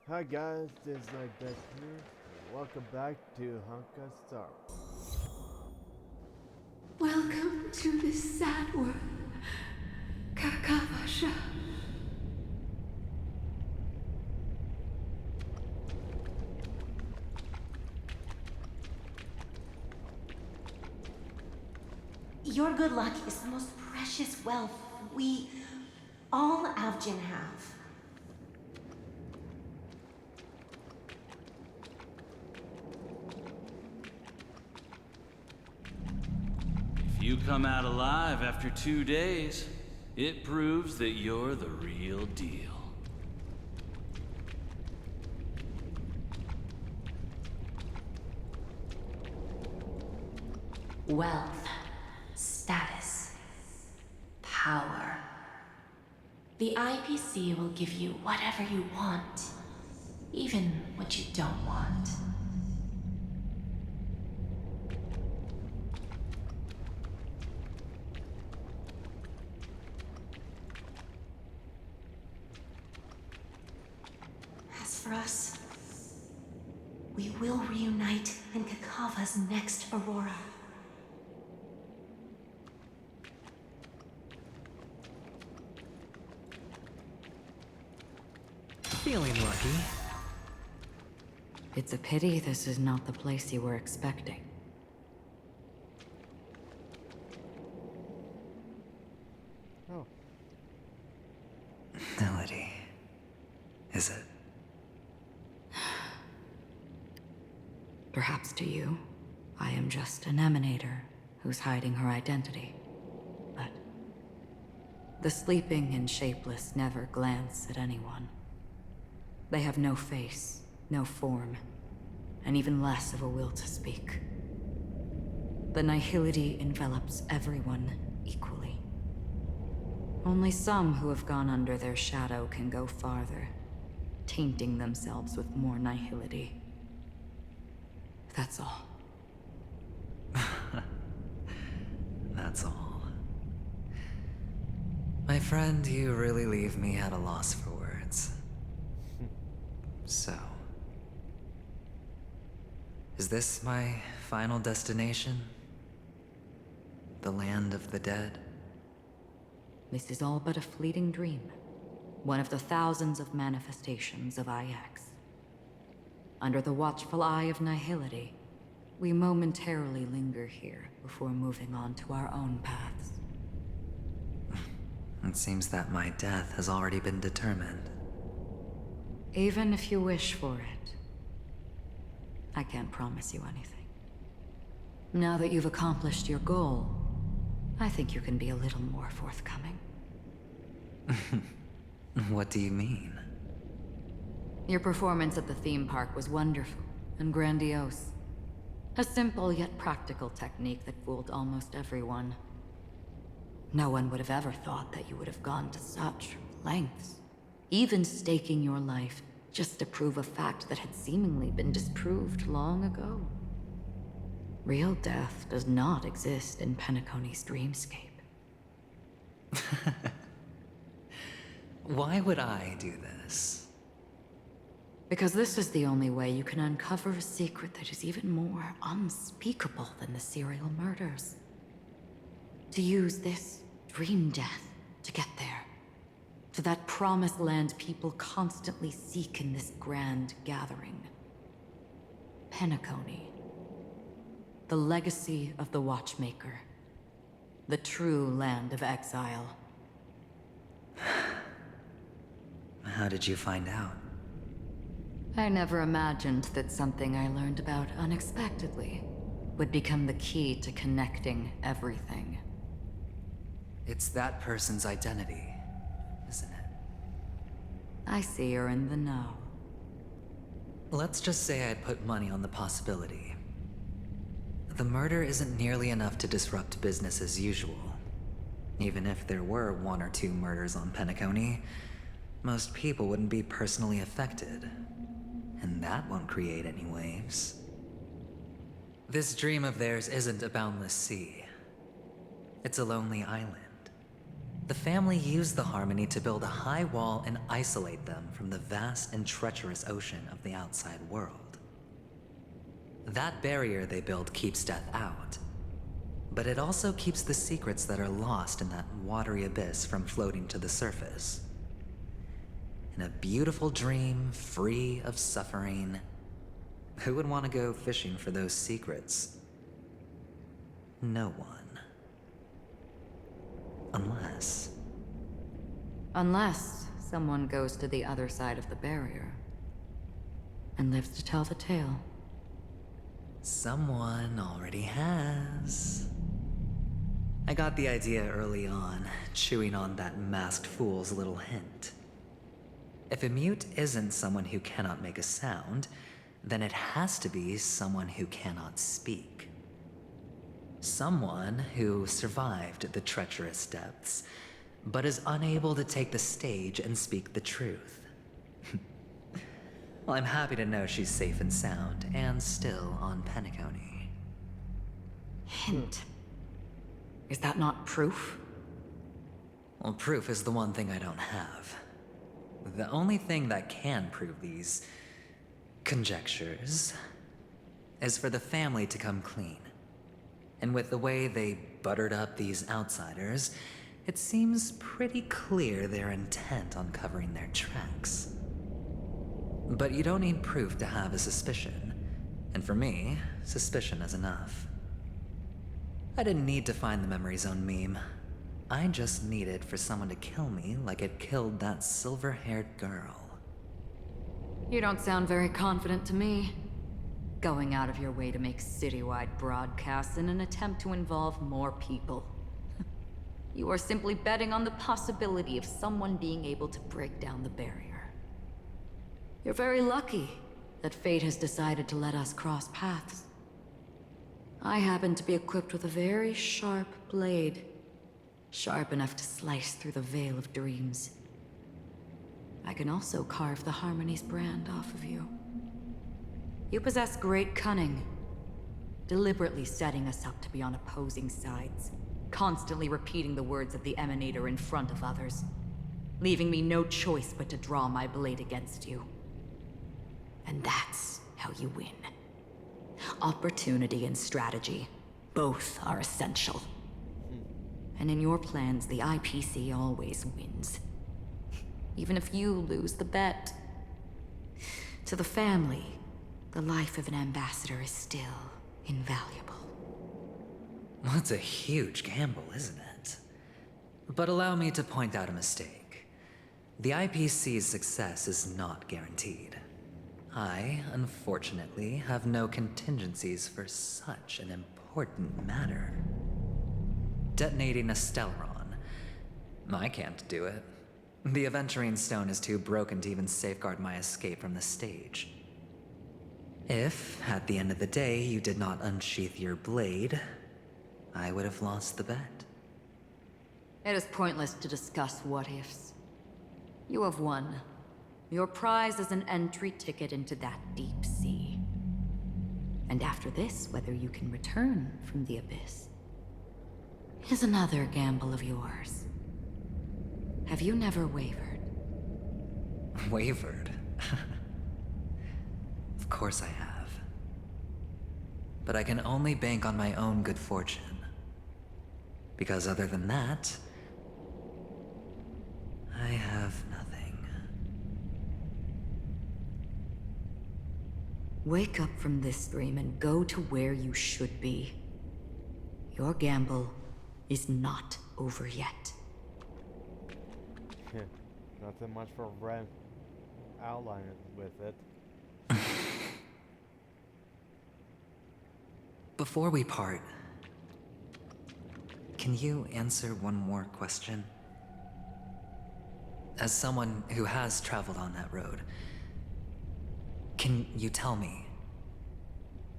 Hi guys, this is Beck here, and welcome back to Honkai Star. Welcome to this sad world, Kakavasha. Your good luck is the most precious wealth we, all Avgin, have. If you come out alive after 2 days, it proves that you're the real deal. Wealth, status, power. The IPC will give you whatever you want, even what you don't want. As for us, we will reunite in Kakava's next Aurora. Feeling lucky. It's a pity this is not the place you were expecting. Oh, Melody. Is it? Perhaps to you, I am just an emanator who's hiding her identity. But the sleeping and shapeless never glance at anyone. They have no face, no form, and even less of a will to speak. The nihility envelops everyone equally. Only some who have gone under their shadow can go farther, tainting themselves with more nihility. That's all. That's all. My friend, you really leave me at a loss for words. So, is this my final destination? The land of the dead? This is all but a fleeting dream. One of the thousands of manifestations of IX. Under the watchful eye of nihility, we momentarily linger here before moving on to our own paths. It seems that my death has already been determined. Even if you wish for it, I can't promise you anything. Now that you've accomplished your goal, I think you can be a little more forthcoming. What do you mean? Your performance at the theme park was wonderful and grandiose. A simple yet practical technique that fooled almost everyone. No one would have ever thought that you would have gone to such lengths, even staking your life just to prove a fact that had seemingly been disproved long ago. Real death does not exist in Penacony's dreamscape. Why would I do this? Because this is the only way you can uncover a secret that is even more unspeakable than the serial murders. To use this dream death to get there. To that promised land people constantly seek in this grand gathering. Penacony. The legacy of the Watchmaker. The true land of exile. How did you find out? I never imagined that something I learned about unexpectedly would become the key to connecting everything. It's that person's identity, isn't it? I see you're in the know. Let's just say I'd put money on the possibility. The murder isn't nearly enough to disrupt business as usual. Even if there were 1 or 2 murders on Penacony, most people wouldn't be personally affected. And that won't create any waves. This dream of theirs isn't a boundless sea. It's a lonely island. The family used the Harmony to build a high wall and isolate them from the vast and treacherous ocean of the outside world. That barrier they built keeps death out, but it also keeps the secrets that are lost in that watery abyss from floating to the surface. In a beautiful dream, free of suffering, who would want to go fishing for those secrets? No one. Unless someone goes to the other side of the barrier and lives to tell the tale. Someone already has. I got the idea early on, chewing on that masked fool's little hint. If a mute isn't someone who cannot make a sound, then it has to be someone who cannot speak. Someone who survived the treacherous depths, but is unable to take the stage and speak the truth. Well, I'm happy to know she's safe and sound, and still on Penacony. Hint. Is that not proof? Well, proof is the one thing I don't have. The only thing that can prove these conjectures is for the family to come clean. And with the way they buttered up these outsiders, it seems pretty clear they're intent on covering their tracks. But you don't need proof to have a suspicion. And for me, suspicion is enough. I didn't need to find the memory zone meme. I just needed for someone to kill me like it killed that silver-haired girl. You don't sound very confident to me. Going out of your way to make citywide broadcasts in an attempt to involve more people. You are simply betting on the possibility of someone being able to break down the barrier. You're very lucky that fate has decided to let us cross paths. I happen to be equipped with a very sharp blade. Sharp enough to slice through the veil of dreams. I can also carve the Harmony's brand off of you. You possess great cunning, deliberately setting us up to be on opposing sides, constantly repeating the words of the Emanator in front of others, leaving me no choice but to draw my blade against you. And that's how you win. Opportunity and strategy, both are essential. And in your plans, the IPC always wins. Even if you lose the bet. To the family, the life of an ambassador is still invaluable. Well, it's a huge gamble, isn't it? But allow me to point out a mistake. The IPC's success is not guaranteed. I, unfortunately, have no contingencies for such an important matter. Detonating a Stellaron. I can't do it. The Aventurine Stone is too broken to even safeguard my escape from the stage. If, at the end of the day, you did not unsheath your blade, I would have lost the bet. It is pointless to discuss what-ifs. You have won. Your prize is an entry ticket into that deep sea. And after this, whether you can return from the abyss is another gamble of yours. Have you never wavered? Wavered? Of course I have. But I can only bank on my own good fortune. Because other than that, I have nothing. Wake up from this dream and go to where you should be. Your gamble is not over yet. Nothing much for Ren. Outline it with it. Before we part, can you answer one more question? As someone who has traveled on that road, can you tell me,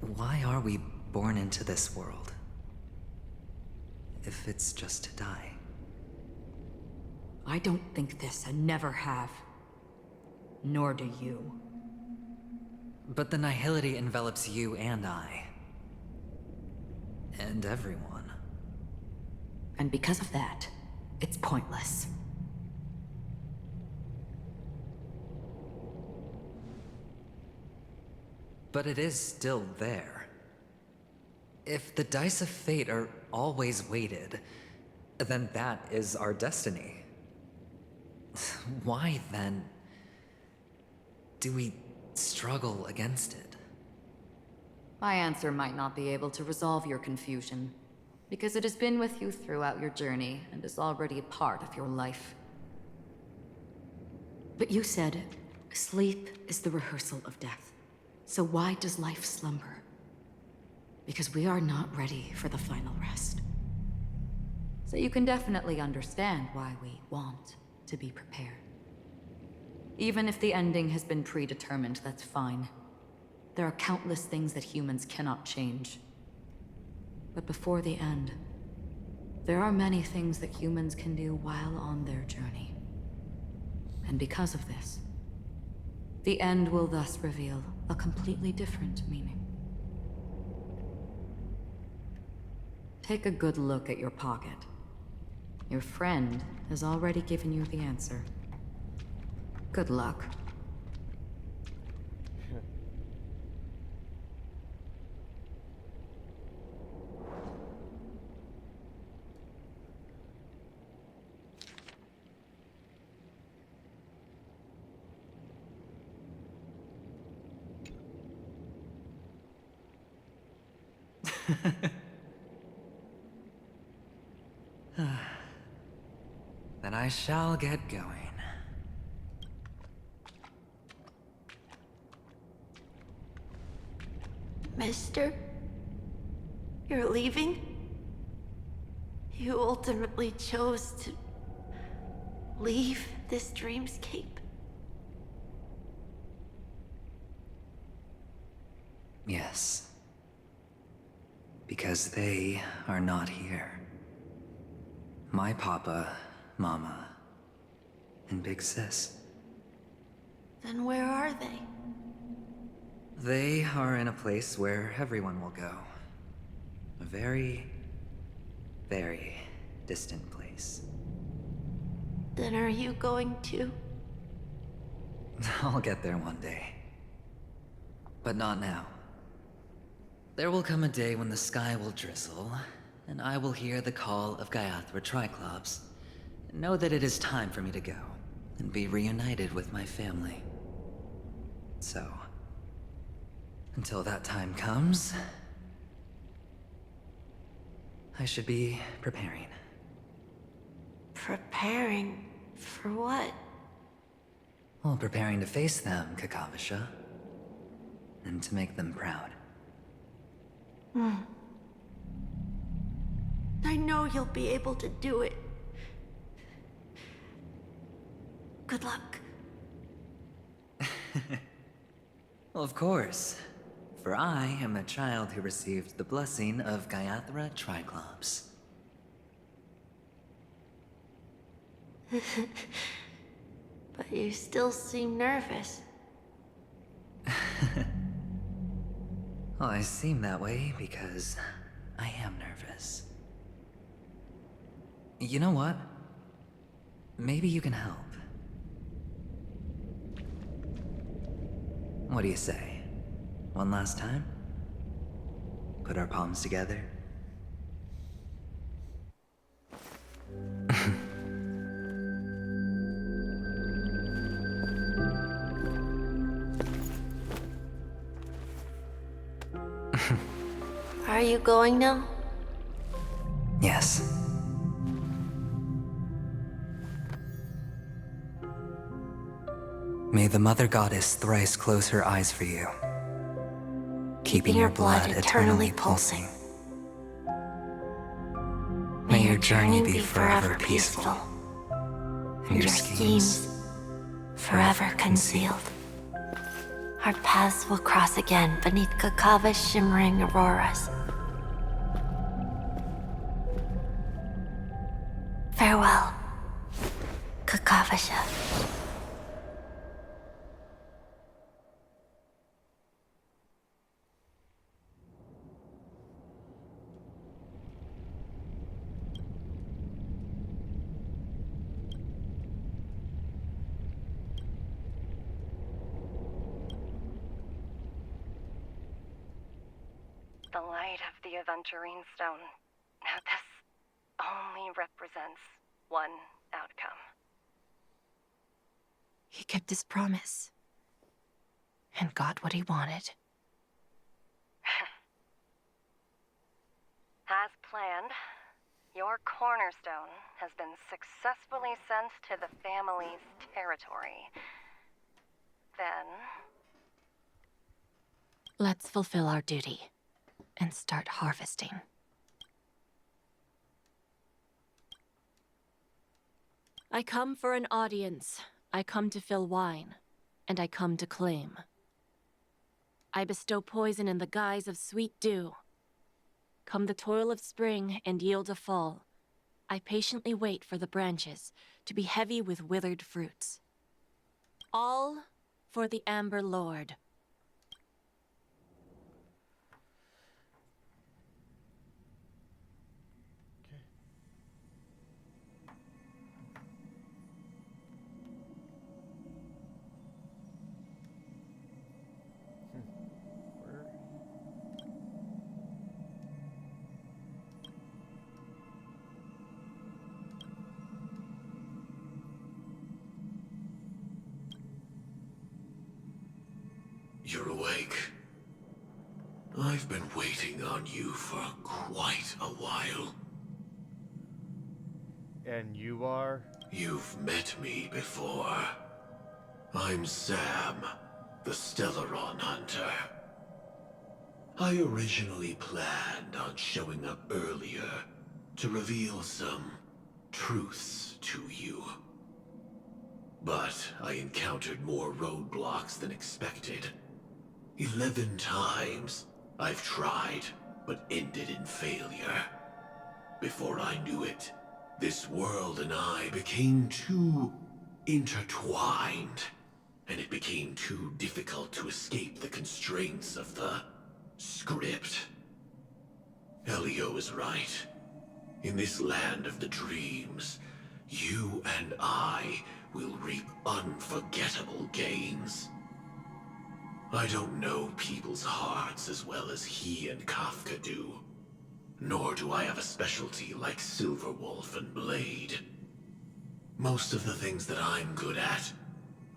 why are we born into this world? If it's just to die. I don't think this and never have. Nor do you. But the nihility envelops you and I. And everyone. And because of that, it's pointless. But it is still there. If the dice of fate are always weighted, then that is our destiny. Why, then, do we struggle against it? My answer might not be able to resolve your confusion, because it has been with you throughout your journey and is already a part of your life. But you said, sleep is the rehearsal of death. So why does life slumber? Because we are not ready for the final rest. So you can definitely understand why we want to be prepared. Even if the ending has been predetermined, that's fine. There are countless things that humans cannot change. But before the end, there are many things that humans can do while on their journey. And because of this, the end will thus reveal a completely different meaning. Take a good look at your pocket. Your friend has already given you the answer. Good luck. Then I shall get going. Mister? You're leaving? You ultimately chose to leave this dreamscape? Yes. Because they are not here. My papa, mama, and big sis. Then where are they? They are in a place where everyone will go. A very, very distant place. Then are you going to? I'll get there one day. But not now. There will come a day when the sky will drizzle, and I will hear the call of Gaiathra Triclops, and know that it is time for me to go, and be reunited with my family. So, until that time comes, I should be preparing. Preparing for what? Well, preparing to face them, Kakavasha. And to make them proud. I know you'll be able to do it. Good luck. Well, of course. For I am a child who received the blessing of Gaiathra Triclops. But you still seem nervous. Well, I seem that way because I am nervous. You know what? Maybe you can help. What do you say? One last time? Put our palms together? Are you going now? Yes. May the Mother Goddess thrice close her eyes for you, keeping your blood eternally pulsing. May your journey be forever peaceful, and your schemes forever concealed. Our paths will cross again beneath Kakava's shimmering auroras. Farewell, Kakavasha. the light of the Aventurine Stone. Now this only represents one outcome. He kept his promise. And got what he wanted. As planned, your cornerstone has been successfully sent to the family's territory. Then... Let's fulfill our duty. And start harvesting. I come for an audience. I come to fill wine. And I come to claim. I bestow poison in the guise of sweet dew. Come the toil of spring and yield a fall. I patiently wait for the branches to be heavy with withered fruits. All for the Amber Lord. You're awake. I've been waiting on you for quite a while. And you are? You've met me before. I'm Sam, the Stellaron Hunter. I originally planned on showing up earlier to reveal some truths to you. But I encountered more roadblocks than expected. 11 times I've tried, but ended in failure. Before I knew it, this world and I became too intertwined, and it became too difficult to escape the constraints of the script. Elio is right. In this land of the dreams, you and I will reap unforgettable gains. I don't know people's hearts as well as he and Kafka do. Nor do I have a specialty like Silverwolf and Blade. Most of the things that I'm good at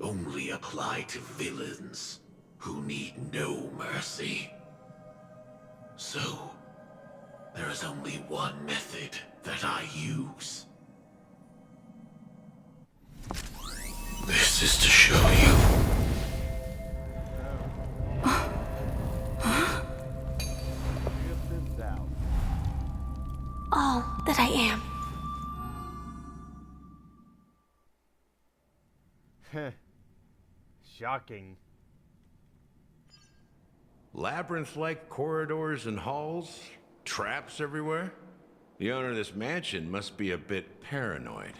only apply to villains who need no mercy. So, there is only one method that I use. This is to show you. All that I am. Shocking. Labyrinth-like corridors and halls? Traps everywhere? The owner of this mansion must be a bit paranoid.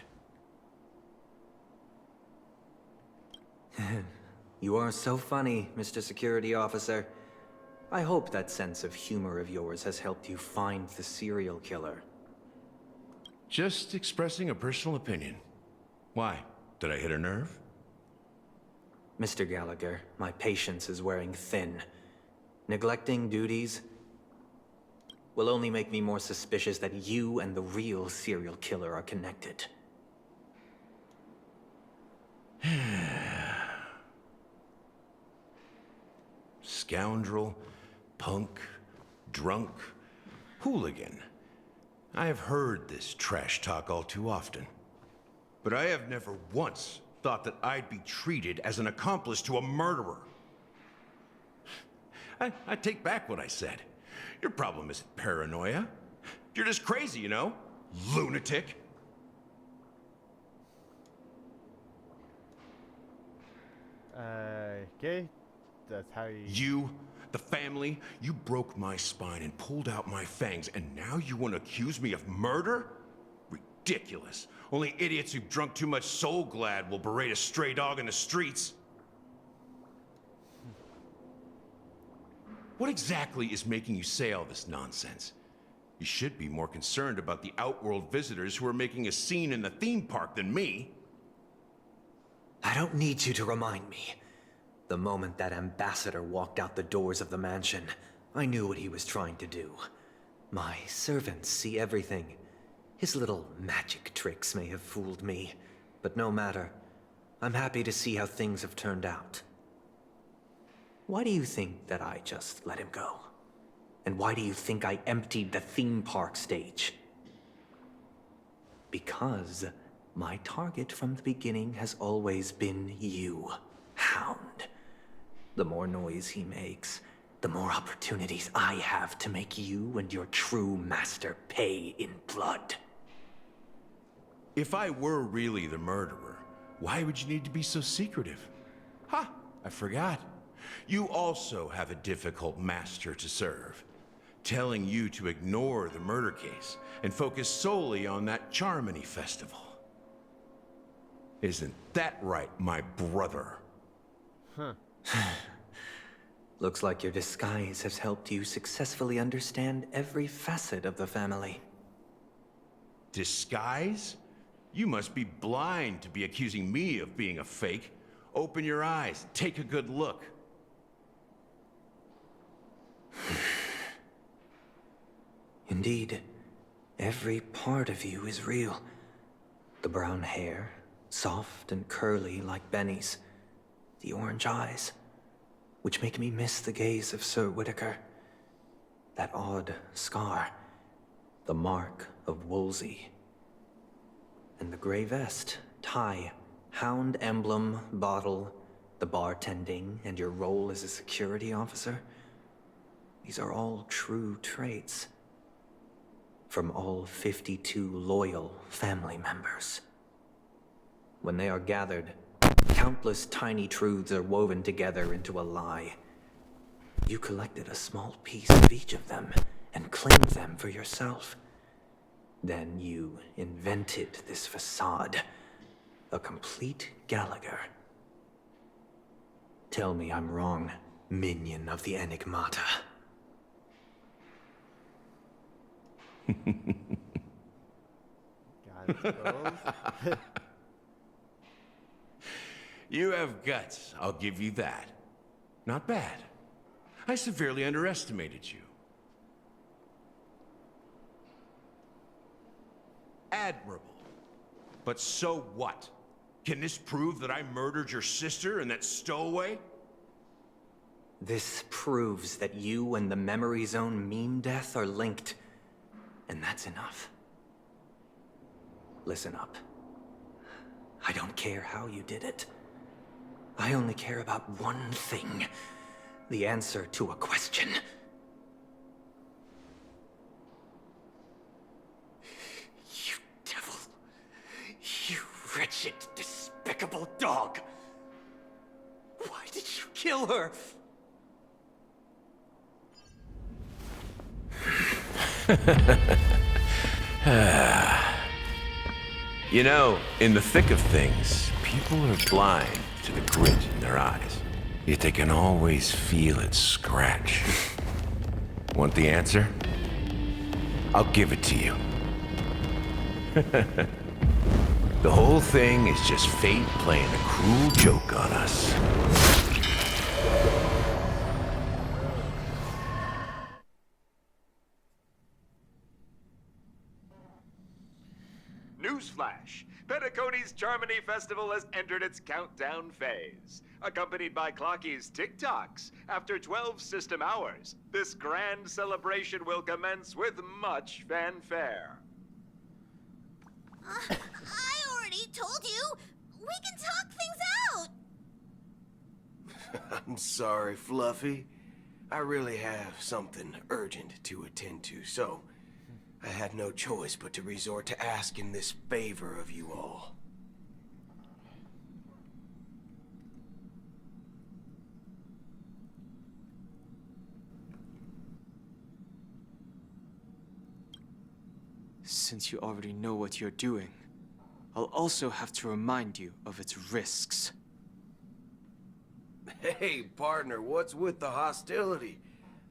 You are so funny, Mr. Security Officer. I hope that sense of humor of yours has helped you find the serial killer. Just expressing a personal opinion. Why? Did I hit a nerve? Mr. Gallagher, my patience is wearing thin. Neglecting duties will only make me more suspicious that you and the real serial killer are connected. Scoundrel, punk, drunk, hooligan. I have heard this trash talk all too often. But I have never once thought that I'd be treated as an accomplice to a murderer. I take back what I said. Your problem isn't paranoia. You're just crazy, you know? Lunatic. Okay. That's how you... You, the family, you broke my spine and pulled out my fangs, and now you want to accuse me of murder? Ridiculous. Only idiots who've drunk too much Soul Glad will berate a stray dog in the streets. What exactly is making you say all this nonsense? You should be more concerned about the Outworld visitors who are making a scene in the theme park than me. I don't need you to remind me. The moment that ambassador walked out the doors of the mansion, I knew what he was trying to do. My servants see everything. His little magic tricks may have fooled me, but no matter. I'm happy to see how things have turned out. Why do you think that I just let him go? And why do you think I emptied the theme park stage? Because my target from the beginning has always been you, Hound. The more noise he makes, the more opportunities I have to make you and your true master pay in blood. If I were really the murderer, why would you need to be so secretive? Ha! I forgot. You also have a difficult master to serve, telling you to ignore the murder case and focus solely on that Charmony festival. Isn't that right, my brother? Huh. Looks like your disguise has helped you successfully understand every facet of the family. Disguise? You must be blind to be accusing me of being a fake. Open your eyes, take a good look. Indeed, every part of you is real. The brown hair, soft and curly like Benny's. The orange eyes, which make me miss the gaze of Sir Whitaker. That odd scar, the mark of Wolsey. And the gray vest, tie, hound emblem, bottle, the bartending, and your role as a security officer. These are all true traits. From all 52 loyal family members. When they are gathered, countless tiny truths are woven together into a lie. You collected a small piece of each of them and claimed them for yourself. Then you invented this facade, a complete Gallagher. Tell me I'm wrong, minion of the Enigmata. God, I suppose. You have guts, I'll give you that. Not bad. I severely underestimated you. Admirable. But so what? Can this prove that I murdered your sister and that stowaway? This proves that you and the Memory Zone meme death are linked. And that's enough. Listen up. I don't care how you did it. I only care about one thing. The answer to a question. You devil. You wretched, despicable dog. Why did you kill her? You know, in the thick of things, people are blind to the grit in their eyes. Yet they can always feel it scratch. Want the answer? I'll give it to you. The whole thing is just fate playing a cruel joke on us. Newsflash! Penacony's Charmony Festival has entered its countdown phase. Accompanied by Clocky's TikToks, after 12 system hours, this grand celebration will commence with much fanfare. I already told you! We can talk things out! I'm sorry, Fluffy. I really have something urgent to attend to, so I had no choice but to resort to asking this favor of you all. Since you already know what you're doing, I'll also have to remind you of its risks. Hey, partner, what's with the hostility?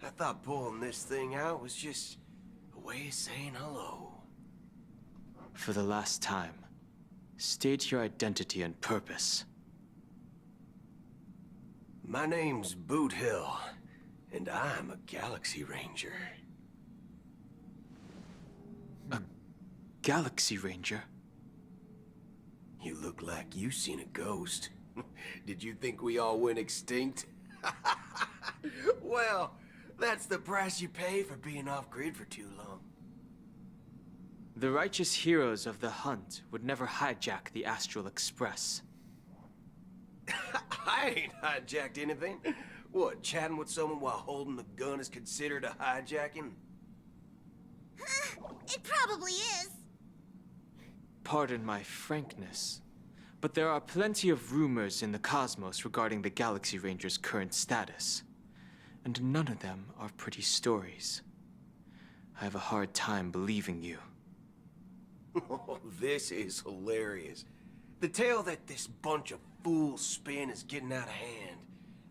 I thought pulling this thing out was just a way of saying hello. For the last time, state your identity and purpose. My name's Boot Hill, And I'm a Galaxy Ranger. A Galaxy Ranger? You look like you seen a ghost. Did you think we all went extinct? Well, that's the price you pay for being off-grid for too long. The righteous heroes of the hunt would never hijack the Astral Express. I ain't hijacked anything. What, chatting with someone while holding the gun is considered a hijacking? It probably is. Pardon my frankness, but there are plenty of rumors in the cosmos regarding the Galaxy Ranger's current status, and none of them are pretty stories. I have a hard time believing you. Oh, this is hilarious. The tale that this bunch of fools spin is getting out of hand.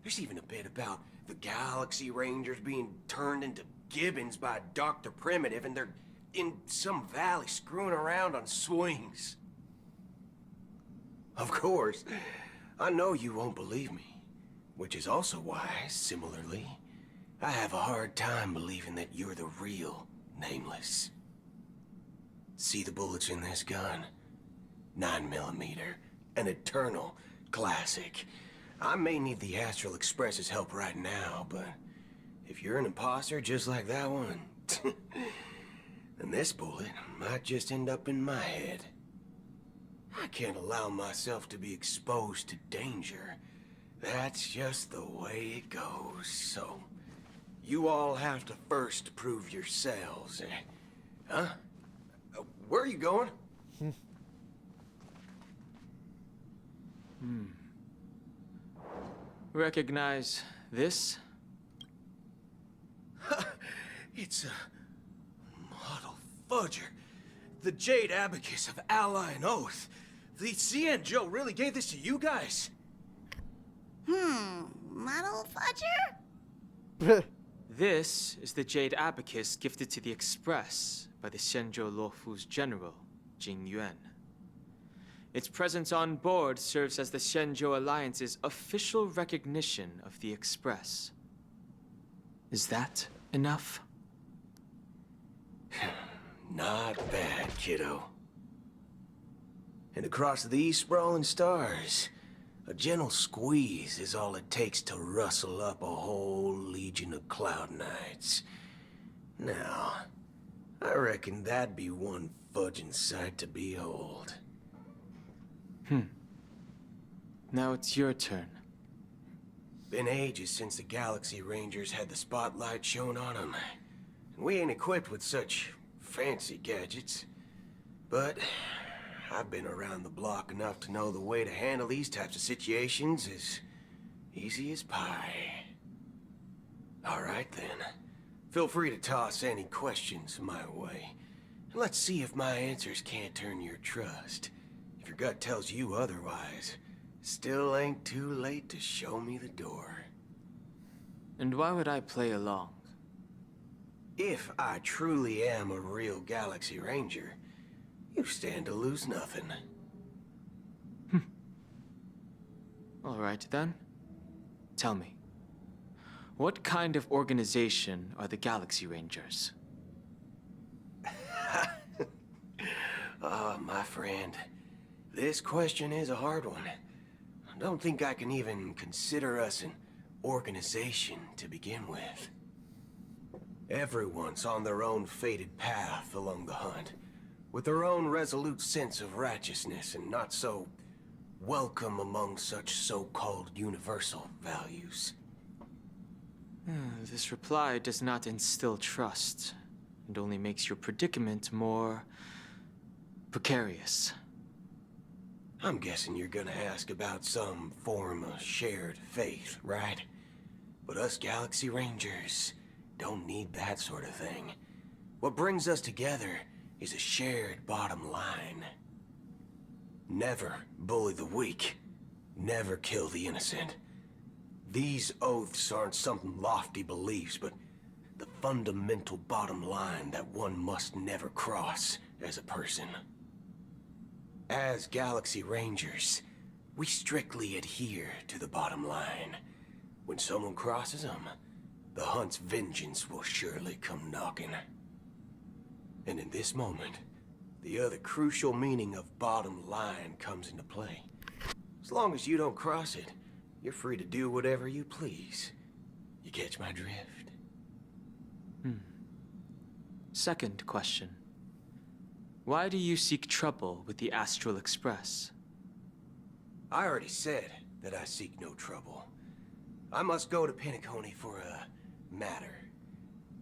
There's even a bit about the Galaxy Rangers being turned into gibbons by Dr. Primitive, and they're in some valley screwing around on swings. Of course, I know you won't believe me, which is also why, similarly, I have a hard time believing that you're the real Nameless. See the bullets in this gun? 9mm, an eternal classic. I may need the Astral Express's help right now, but if you're an imposter just like that one, then this bullet might just end up in my head. I can't allow myself to be exposed to danger. That's just the way it goes, so you all have to first prove yourselves, Huh? Where are you going? Recognize this? It's a model fudger. The Jade Abacus of Ally and Oath. The CN Joe really gave this to you guys? Model fudger? This is the Jade Abacus gifted to the Express by the Xianzhou Luofu's general, Jing Yuan. Its presence on board serves as the Xianzhou Alliance's official recognition of the Express. Is that enough? Not bad, kiddo. And across these sprawling stars, a gentle squeeze is all it takes to rustle up a whole legion of Cloud Knights. Now, I reckon that'd be one fudging sight to behold. Now it's your turn. Been ages since the Galaxy Rangers had the spotlight shone on them. And we ain't equipped with such fancy gadgets. But I've been around the block enough to know the way to handle these types of situations is easy as pie. All right then. Feel free to toss any questions my way. And let's see if my answers can't turn your trust. If your gut tells you otherwise, still ain't too late to show me the door. And why would I play along? If I truly am a real Galaxy Ranger, you stand to lose nothing. All right then. Tell me, what kind of organization are the Galaxy Rangers? Oh, my friend. This question is a hard one. I don't think I can even consider us an organization to begin with. Everyone's on their own fated path along the hunt, with their own resolute sense of righteousness and not so welcome among such so-called universal values. This reply does not instill trust, and only makes your predicament more precarious. I'm guessing you're gonna ask about some form of shared faith, right? But us Galaxy Rangers don't need that sort of thing. What brings us together is a shared bottom line. Never bully the weak. Never kill the innocent. These oaths aren't some lofty beliefs, but the fundamental bottom line that one must never cross as a person. As Galaxy Rangers, we strictly adhere to the bottom line. When someone crosses them, the hunt's vengeance will surely come knocking. And in this moment, the other crucial meaning of bottom line comes into play. As long as you don't cross it, you're free to do whatever you please. You catch my drift? Second question. Why do you seek trouble with the Astral Express? I already said that I seek no trouble. I must go to Penacony for a matter.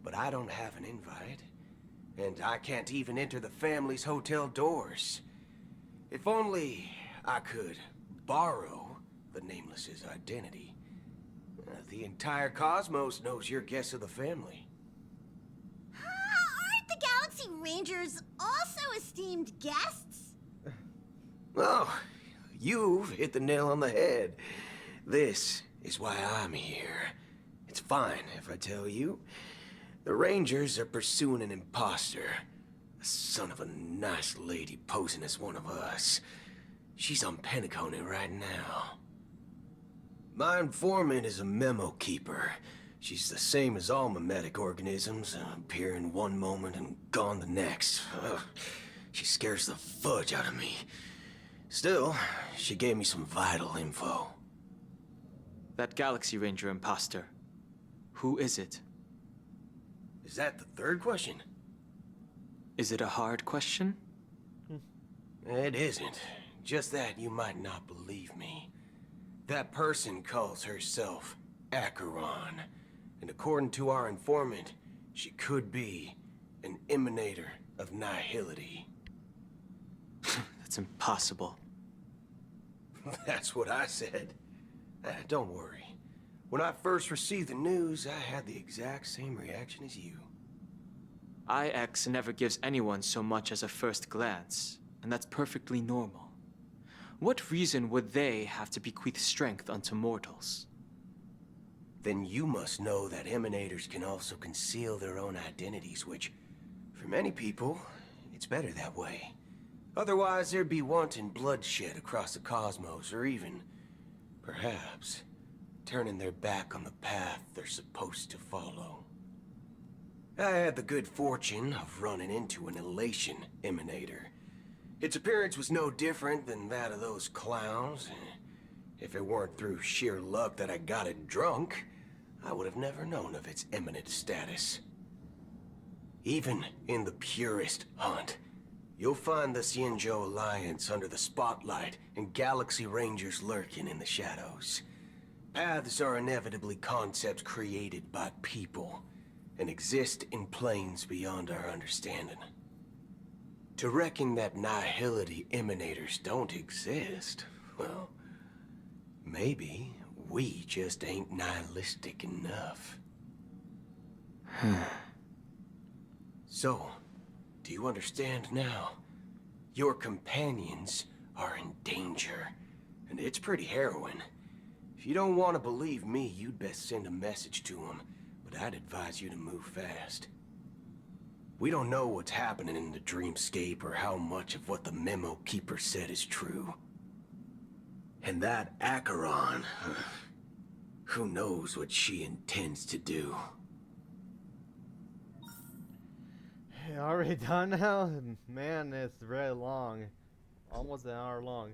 But I don't have an invite. And I can't even enter the family's hotel doors. If only I could borrow the Nameless's identity. The entire cosmos knows your guest of the family. Aren't the Galaxy Rangers also esteemed guests? Oh, you've hit the nail on the head. This is why I'm here. It's fine if I tell you. The Rangers are pursuing an imposter. A son of a nice lady posing as one of us. She's on Penacony right now. My informant is a memo keeper. She's the same as all mimetic organisms, appearing one moment and gone the next. Ugh. She scares the fudge out of me. Still, she gave me some vital info. That Galaxy Ranger imposter. Who is it? Is that the third question? Is it a hard question? It isn't. Just that you might not believe me. That person calls herself Acheron. And according to our informant, she could be an emanator of nihility. That's impossible. That's what I said. Don't worry. When I first received the news, I had the exact same reaction as you. IX never gives anyone so much as a first glance, and that's perfectly normal. What reason would they have to bequeath strength unto mortals? Then you must know that emanators can also conceal their own identities, which, for many people, it's better that way. Otherwise, there'd be wanton bloodshed across the cosmos, or even, perhaps, turning their back on the path they're supposed to follow. I had the good fortune of running into an elation emanator. Its appearance was no different than that of those clowns. If it weren't through sheer luck that I got it drunk, I would have never known of its eminent status. Even in the purest hunt, you'll find the Xianzhou Alliance under the spotlight and Galaxy Rangers lurking in the shadows. Paths are inevitably concepts created by people and exist in planes beyond our understanding. To reckon that nihility emanators don't exist, well, maybe we just ain't nihilistic enough. So, do you understand now? Your companions are in danger, and it's pretty harrowing. If you don't want to believe me, you'd best send a message to them, but I'd advise you to move fast. We don't know what's happening in the dreamscape or how much of what the memo keeper said is true. And that Acheron, who knows what she intends to do? Already done now? Man, it's very long. Almost an hour long.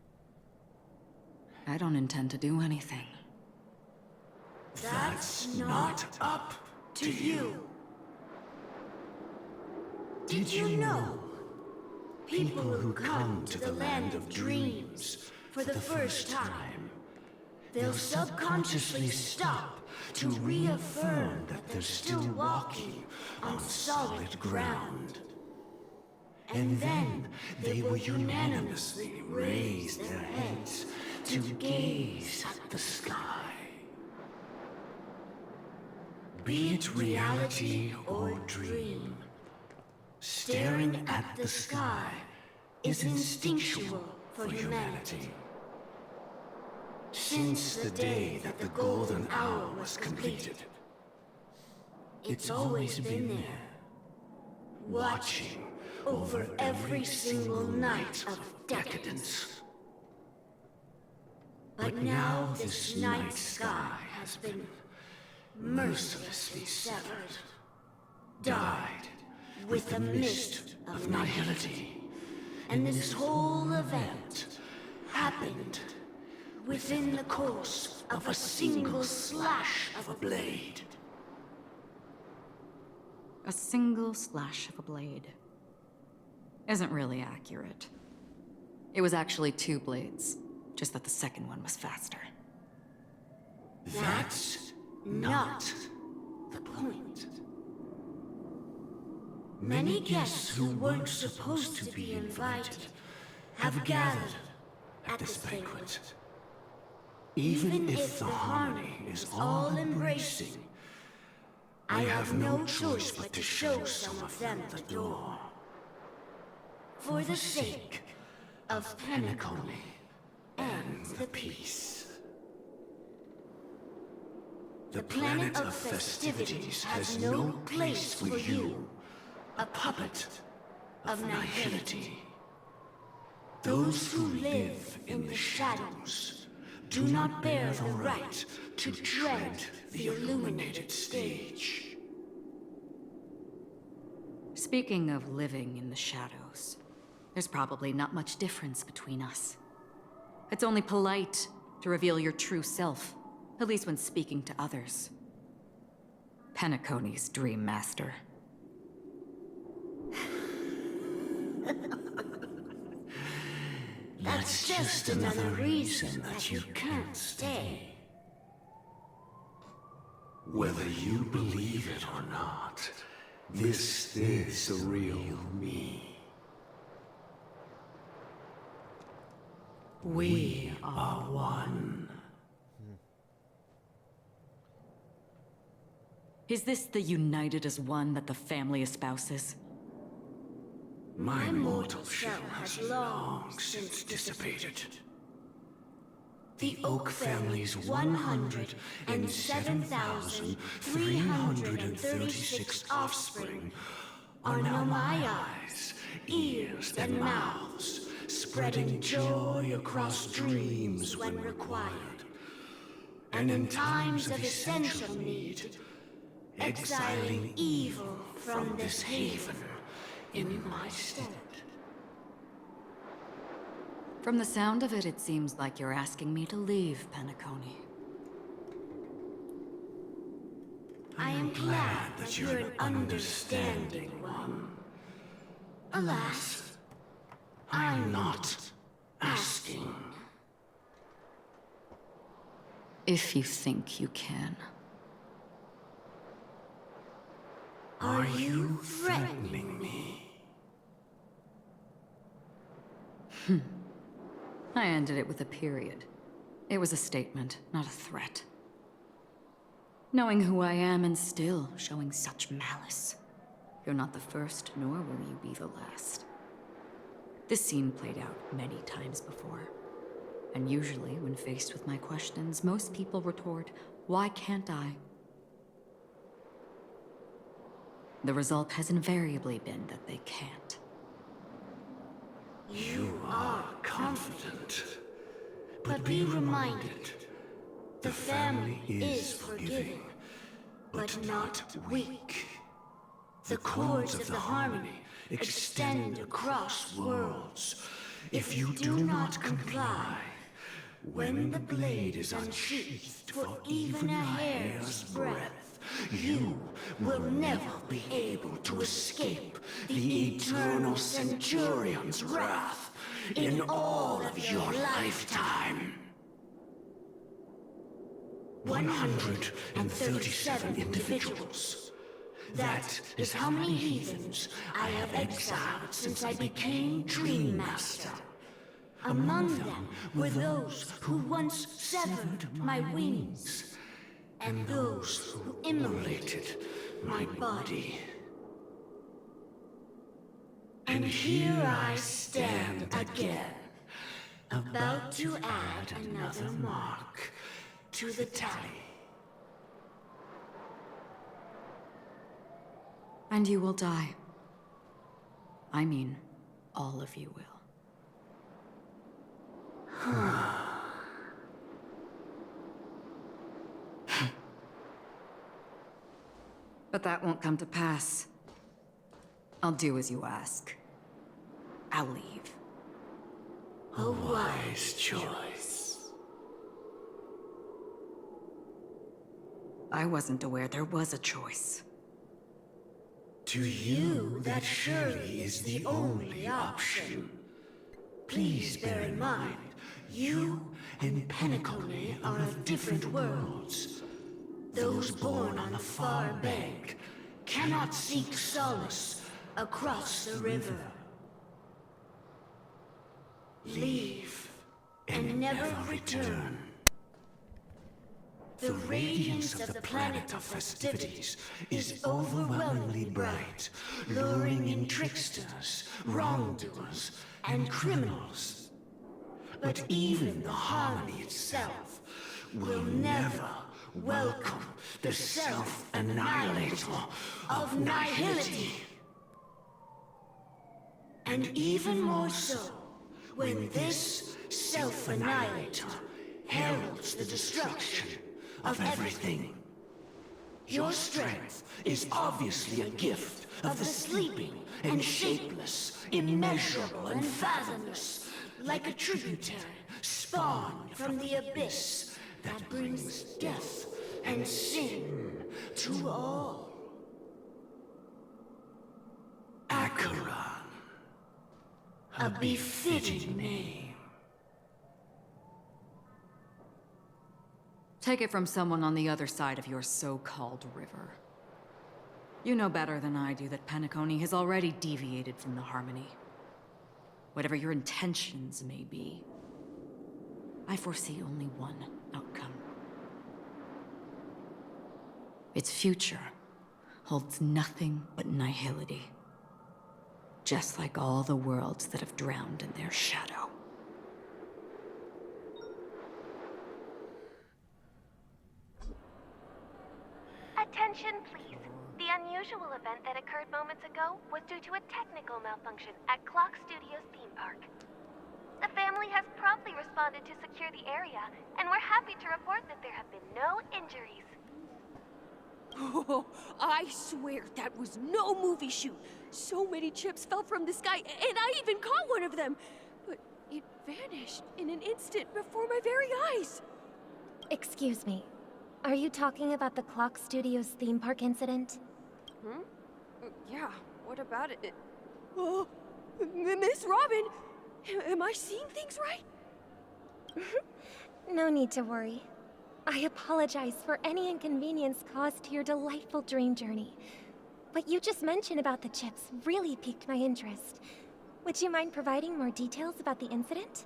I don't intend to do anything. That's not up to you. Did you know? People who come to the land of dreams for the first time, they'll subconsciously stop to reaffirm that they're still walking on solid ground. And then they will unanimously raise their heads to gaze at the sky. Be it reality or dream, staring at the sky is instinctual for humanity. Since the day that the golden hour was completed, it's always been there, watching over every single night of decadence. But now this night sky has been mercilessly severed, died with the mist of nihility. And this whole event happened within the course of a single slash of a blade. A single slash of a blade. Isn't really accurate. It was actually 2 blades, just that the second one was faster. That's not the point. Many guests who weren't supposed to be invited have gathered at this banquet. Even if the harmony is all-embracing, I have no choice but to show some of them the door. For the sake of Penacony and the peace. The planet of festivities has no place for you, a puppet of nihility. Those who live in the shadows do not bear the right to tread the illuminated stage. Speaking of living in the shadows, there's probably not much difference between us. It's only polite to reveal your true self, at least when speaking to others. Penacony's Dream Master. That's just another reason that you can't stay. Whether you believe it or not, this is the real me. We are one. Is this the united as one that the family espouses? My mortal shell has long since dissipated. The Oak family's 107,336 offspring are now my eyes, ears, and mouths, spreading joy across dreams when required. And in times of essential need, exiling evil from this haven in my stead. From the sound of it, it seems like you're asking me to leave Penacony. I am glad that you're an understanding one. Alas, I'm not asking. If you think you can. Are you threatening me? I ended it with a period. It was a statement, not a threat. Knowing who I am and still showing such malice. You're not the first, nor will you be the last. This scene played out many times before. And usually, when faced with my questions, most people retort, "Why can't I?" The result has invariably been that they can't. You are confident. But be reminded, the family is forgiving, but not weak. The cords of the harmony extend across worlds. If you do not comply, when the blade is unsheathed for even a hair's breadth, you will never be able to escape the eternal Centurion's wrath in all of your lifetime. 137 individuals. That is how many heathens I have exiled since I became Dream Master. Among them were those who once severed my wings, and those who immolated my body. And here I stand again, about to add another mark to the tally. And you will die. I mean, all of you will. But that won't come to pass. I'll do as you ask. I'll leave. A wise choice. I wasn't aware there was a choice. To you, that surely is the only option. Please bear in mind, you and Penacony are of different worlds. Those born on the far bank cannot seek solace across the river. Leave and never return. The radiance of the planet of festivities is overwhelmingly bright, luring in tricksters, wrongdoers, and criminals. But even the harmony itself will never welcome the self-annihilator of nihility. And even more so, when this self-annihilator heralds the destruction of everything. Your strength is obviously a gift of the sleeping and shapeless, immeasurable and fathomless, like a tributary spawned from the abyss that brings death and sin to all. Acheron. A befitting name. Take it from someone on the other side of your so-called river. You know better than I do that Penacony has already deviated from the harmony. Whatever your intentions may be, I foresee only one outcome. Its future holds nothing but nihility. Just like all the worlds that have drowned in their shadow. Attention, please. The unusual event that occurred moments ago was due to a technical malfunction at Clock Studios theme park. The family has promptly responded to secure the area, and we're happy to report that there have been no injuries. Oh, I swear that was no movie shoot. So many chips fell from the sky, and I even caught one of them. But it vanished in an instant before my very eyes. Excuse me. Are you talking about the Clock Studios theme park incident? Hmm? Yeah, what about it? Oh, Miss Robin! Am I seeing things right? No need to worry. I apologize for any inconvenience caused to your delightful dream journey. What you just mentioned about the chips really piqued my interest. Would you mind providing more details about the incident?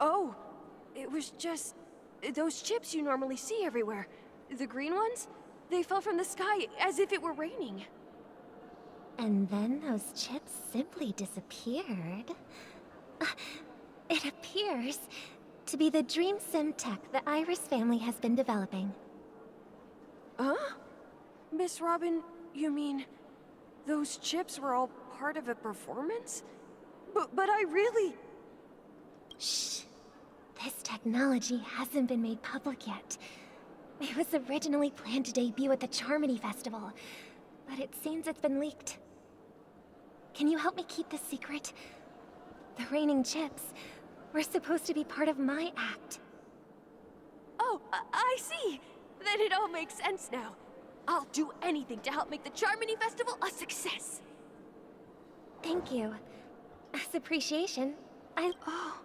Oh, it was just those chips you normally see everywhere. The green ones? They fell from the sky as if it were raining. And then those chips simply disappeared. It appears to be the dream sim tech the Iris family has been developing. Huh? Miss Robin, you mean those chips were all part of a performance? But I really... Shh. This technology hasn't been made public yet. It was originally planned to debut at the Charmony Festival, but it seems it's been leaked. Can you help me keep this secret? The raining chips were supposed to be part of my act. Oh, I see. Then it all makes sense now. I'll do anything to help make the Charmony Festival a success. Thank you. As appreciation, Oh,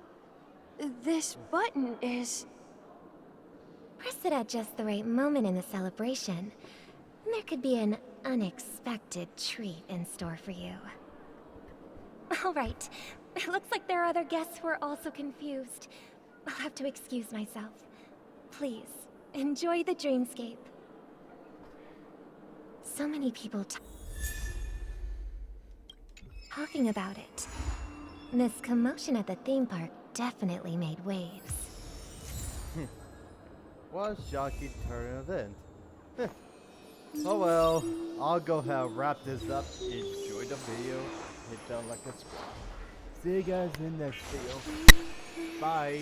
this button is... Press it at just the right moment in the celebration. And there could be an unexpected treat in store for you. All right. It looks like there are other guests who are also confused. I'll have to excuse myself. Please, enjoy the dreamscape. So many people talking about it. This commotion at the theme park definitely made waves. What a shocking turn of events. Oh well, I'll go ahead and wrap this up. Enjoy the video. Hit that like a subscribe. See you guys in the next video. Bye.